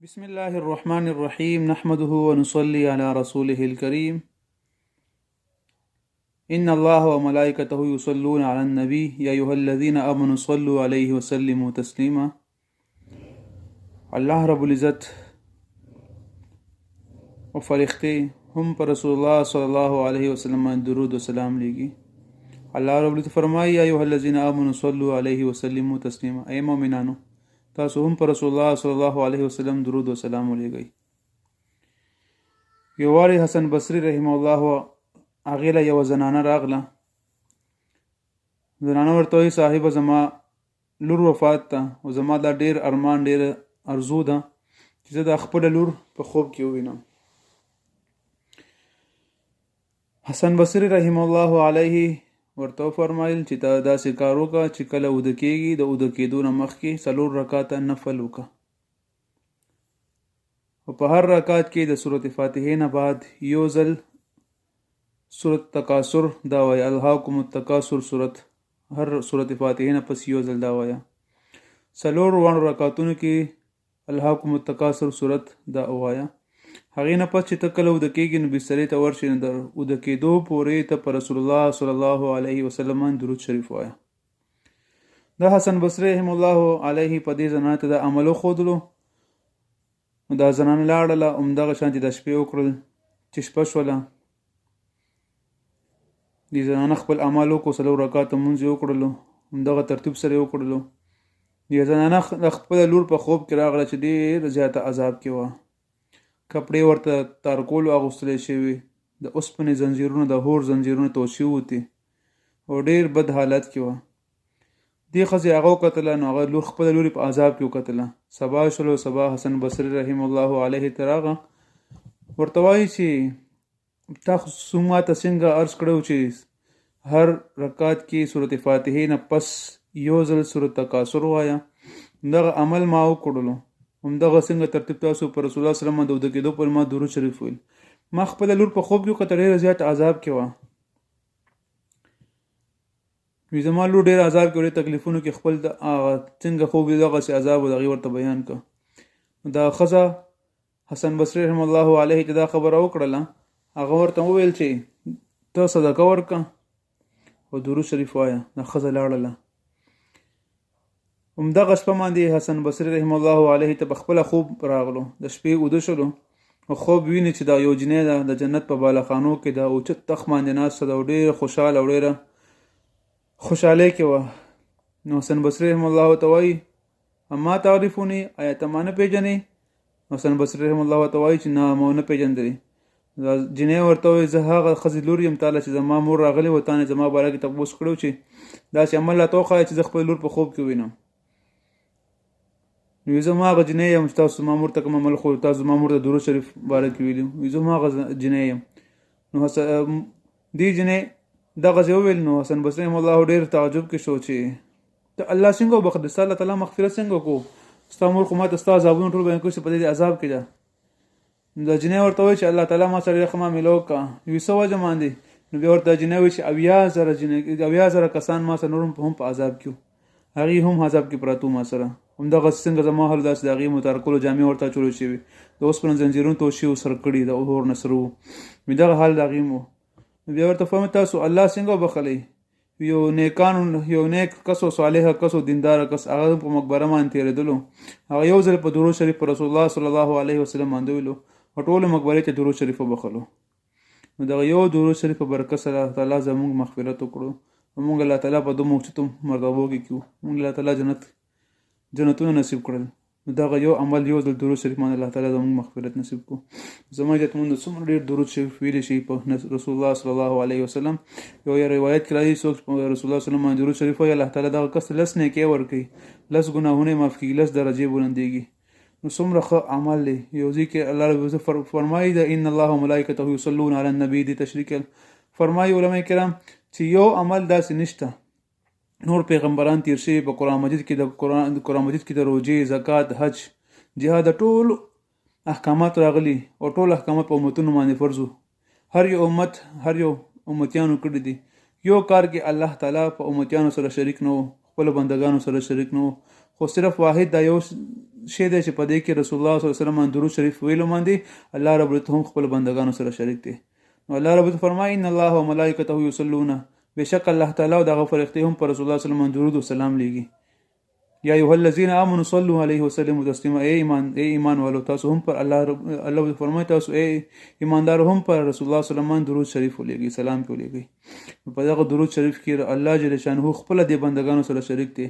بسم الله الرحمن الرحيم نحمده ونصلي على رسوله الكريم إن الله وملائكته يصلون على النبي يا أيها الذين آمنوا صلوا عليه وسلموا تسليما. الله رب العزت و فرښتې هم پر رسول الله صلی الله علیه وسلم درود و سلام لیږي. الله رب العزت فرمایي یا ایها الذین آمنوا صلوا علیه وسلموا تسلیما. ای مؤمنانو تاسو هم پر رسول الله صلی الله علیه وسلم درود و سلام ولیږئ. یو وارې حسن بصري رحمه الله هغې له یوه زنانه راغله. زنانه ورته وایي صاحبه زما لور وفات ته او زما دا ډېر ارمان ډېره ارزو ده چې زه دا خپله لور په خوب کې ووینم. حسن بصري رحمه الله علیه ورته وفرمایل چې ته داسې کار وکړه چې کله اوده کېږي د اوده کېدو نه مخکې 4 رکعاته نفل وکړه او په هر رکعت کې د سورة فاتحې نه بعد یو ځل سورة تکاثر دا وایه، الهاکم التکاثر هر سورة فاتحې نه پس یو ځل دا وایه. 4 رکعتونو کې الهاکم التکاثر سورت دا وایه. هغې نه پس چې ته کله اوده کېږي نو بسترې ته ورشي نو د اوده کېدو پورې ته په رسول الله صلی الله علیه وسلم درود شریف وایه. دا حسن بصري رحمه الله علیه په دې زنانه ته دا عمل وښودلو. نو دا زنانه لاړله همدغه شانتې د شپې وکړل چې شپه شوله. دې زنانه خپل اعمال وکړو، 4 رکعاته لمونځ یې وکړلو، همدغه ترتیب سره یې وکړلو. دې زنانه د خپله لور په خوب کې راغله چې ډېر زیاته عذاب کې وه. کپړې ورته تارکولو اغوستلی شوي، د اوسپنې زنځیرونه د هور زنځیرونه تود شوي وتې او ډېر بد حالت کې وه. دې ښځې هغه وکتله نو هغه لور خپله لور په عذاب کې وکتله. سبا شولو، سبا حسن بصري رحمه الله علیه ته راغه، ورته وایي چې تاسو ماته څنګه عرض کړی چې هر رکعت کې سورة فاتحې نه پس یو ځل سورة تکاثر وایه. همدغه عمل ما وکړلو، همدغه څنګه ترتیب تاسو پر رسول الله صلی الله علیه وسلم د اوده کېدو پر ما درود شریف ویل. ما خپله لور په خوب کې وکتله ډېره زیات عذاب کې وه. وي زما لور ډېر عذاب کې ډېر تکلیفونو کې خپل څنګه خوب دی دغسې عذاب و د هغې ورته بیان کړه. دا ښځه حسن بصري رحمه الله علیه چې دا خبره وکړله، هغه ورته وویل چې ته صدقه ورکړه او درود شریف وایه. دا ښځه لاړله. همدغه شپه باندې حسن بصري رحمه الله علیه ته په خپله خوب راغلو. د شپې اوده شولو او خوب ویني چې دا یو جنۍ ده د جنت په بالاخانو کې د اوچت تخت باندې ناسته ده او ډېره خوشحاله او ډېره خوشحالۍ کې وه. نو حسن بصري رحمه الله ته وایي اما تعرفوني، آیا ته ما نه پېژنې؟ حسن بصري رحمه الله ته وایي چې نه ما ونه پېژندلې. دا جنۍ ورته وایي زه هغه ښځې لور یم تاله چې زما مور راغلې وه، تا نه زما باره کې تپوس کړی چې داسې عمل راته وښایه چې زه خپل لور په خوب کې ووینم. نو زما هغه جنۍ یم چې تاسو زما مور ته کوم عمل خو تاسو زما مور ته درود شریف باره کې ویلي، زما هغه جنۍ یم. نو دې جنۍ دغسې وویل. نو حسن بصري رحمه الله ډېر تعجب کې شو چې ته الله څنګه وبخښه، ستا الله تعالی مغفرت څنګه وکړو، ستا مور خو ما ته ستا عذابونه ټول بیان کړي چې په دې عذاب کې ده. دا جنۍ ورته وایي چې الله تعالی ما سره ډېره ښه معامله وکړه. وایي څه وجه باندې؟ نو بیا ورته جنۍ وایي چې 80,000 کسان ما سره نور هم په عذاب کې وو، هغې هم عذاب کې پراته ما سره. همدغسې څنګه زما حال داسې د هغې متارکلو جامې ورته اچولې شوي، د اوسپنې زنځیرونه تود شوي سره کړي د اور نه سره وو. دغه حال د هغې هم وو. بیا ورته فرمایي تاسو الله څنګه وبخلی؟ یو نیک کس او صالح کس او دیندار کس هغه په مقبره باندې تېرېدلو، هغه یو ځل په درود شریف په رسول الله صلی الله علیه وسلم باندې ویلو او ټولو مقبرې ته درود شریف وبخلو. نو دغه یو درود شریف په برکت سره الله تعالی زموږ مغفرت وکړو او موږ الله تعالی په دومره اوچتو مرتبو کې کړو، موږ الله تعالی جنتونه نصیب کړل. نو دغه یو عمل یو ځل درود شریف باندې الله تعالی زموږ مغفرت نصیب کړو. زما عزتمندو څومره ډېر درود شریف ویلی شي په رسول الله صلی الله علیه وسلم. یو روایت کې راځي څوک په رسول الله صلی الله علیه وسلم باندې درود شریف وایي الله تعالی دغه کس 10 نیکۍ ورکوي، 10 ګناهونه یې معاف کېږي، 10 درجې بلندېږي. نو څومره ښه عمل دی. یو ځای کې الله رب العزت فرمایي د ان الله وملائکته یصلون علی النبي دې تشریح فرمایي علما کرام چې یو عمل داسې نشته. نور پیغمبران تیر شوي په قرآن مجید کې د روژې، زکات، حج، جهاد ټول احکامات راغلي او ټول احکامات په امتونو باندې فرض وو. هر یو امتیانو کړي دي. یو کار کې الله تعالی په امتیانو سره شریک نه وو، خپلو بندګانو سره شریک نه وو، خو صرف واحد دا یو شی دی چې په دې کې رسول الله صلی الله علیه وسلم باندې درود شریف ویلو باندې الله رب العزت هم خپل بندگانو سره شریک دی. نو الله رب العزت فرمایي ان الله وملائکته یصلون، بشک الله تعالی او دغه فرښتې هم پر رسول الله صلی الله علیه وسلم درود او سلام لیږي. یا ایها الذین آمنوا صلوا علیه وسلموا تسلیما، ای ایمان والو تاسو هم پر الله فرمایي تاسو ای ایماندار هم پر رسول الله صلی الله علیه وسلم درود شریف ولېږئ، سلام پې ولېږئ. په دغه درود شریف کې الله جل شانه خپل د بندگانو سره شریک دی.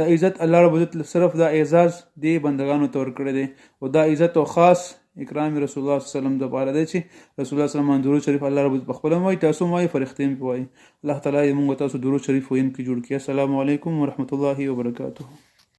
دا عزت الله رب عزت صرف دا اعزاز دی بندگانو ته ورکړی دی او دا عزت او خاص اکرام رسول الله صلی الله علیه وسلم د پاره دی چې رسول الله صلی الله علیه وسلم درود شریف الله رب عزت خپل وایي، تاسو وایي، فرښتې هم وایي. الله تعالی موږ تاسو درود شریف وینم کې جوړ کړي. السلام علیکم ورحمت الله وبرکاته.